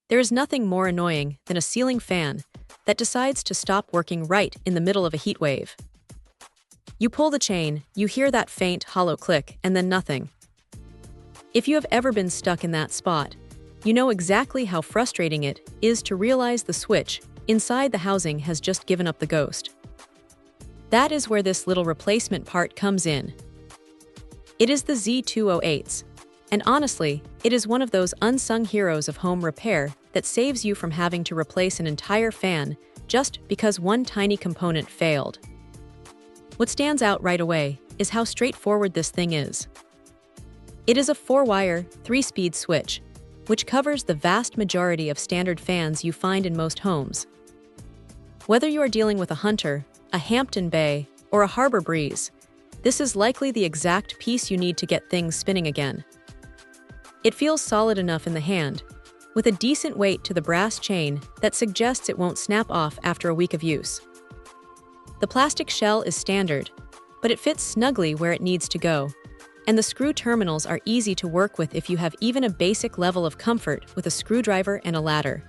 There is nothing more annoying than a ceiling fan that decides to stop working right in the middle of a heat wave. You pull the chain, you hear that faint, hollow click, and then nothing. If you have ever been stuck in that spot, you know exactly how frustrating it is to realize the switch inside the housing has just given up the ghost. That is where this little replacement part comes in. It is the ZE-208s, and honestly, it is one of those unsung heroes of home repair that saves you from having to replace an entire fan just because one tiny component failed. What stands out right away is how straightforward this thing is. It is a 4-wire, 3-speed switch, which covers the vast majority of standard fans you find in most homes. Whether you are dealing with a Hunter, a Hampton Bay, or a Harbor Breeze, this is likely the exact piece you need to get things spinning again. It feels solid enough in the hand, with a decent weight to the brass chain that suggests it won't snap off after a week of use. The plastic shell is standard, but it fits snugly where it needs to go, and the screw terminals are easy to work with if you have even a basic level of comfort with a screwdriver and a ladder.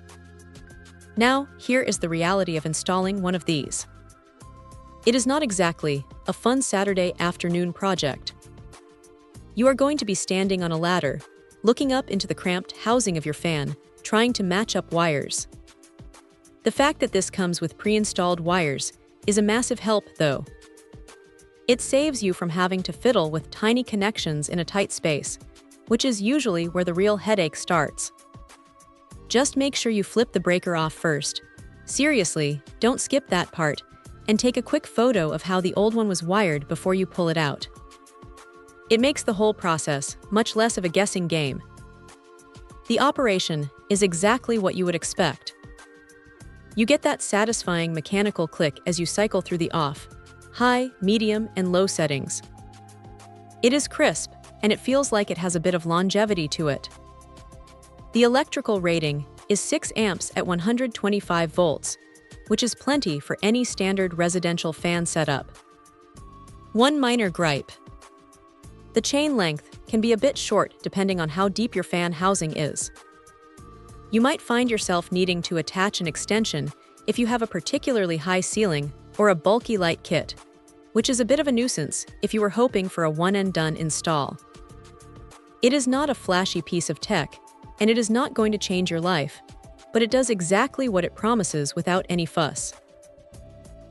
Now, here is the reality of installing one of these. It is not exactly a fun Saturday afternoon project. You are going to be standing on a ladder, looking up into the cramped housing of your fan, trying to match up wires. The fact that this comes with pre-installed wires is a massive help, though. It saves you from having to fiddle with tiny connections in a tight space, which is usually where the real headache starts. Just make sure you flip the breaker off first. Seriously, don't skip that part, and take a quick photo of how the old one was wired before you pull it out. It makes the whole process much less of a guessing game. The operation is exactly what you would expect. You get that satisfying mechanical click as you cycle through the off, high, medium, and low settings. It is crisp, and it feels like it has a bit of longevity to it. The electrical rating is 6 amps at 125 volts, which is plenty for any standard residential fan setup. One minor gripe. The chain length can be a bit short depending on how deep your fan housing is. You might find yourself needing to attach an extension if you have a particularly high ceiling or a bulky light kit, which is a bit of a nuisance if you were hoping for a one-and-done install. It is not a flashy piece of tech, and it is not going to change your life, but it does exactly what it promises without any fuss.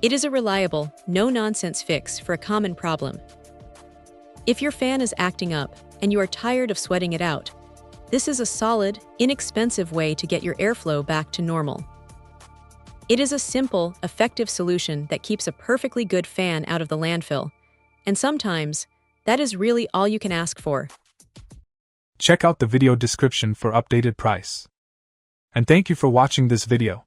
It is a reliable, no-nonsense fix for a common problem. If your fan is acting up and you are tired of sweating it out, this is a solid, inexpensive way to get your airflow back to normal. It is a simple, effective solution that keeps a perfectly good fan out of the landfill, and sometimes, that is really all you can ask for. Check out the video description for updated price. And thank you for watching this video.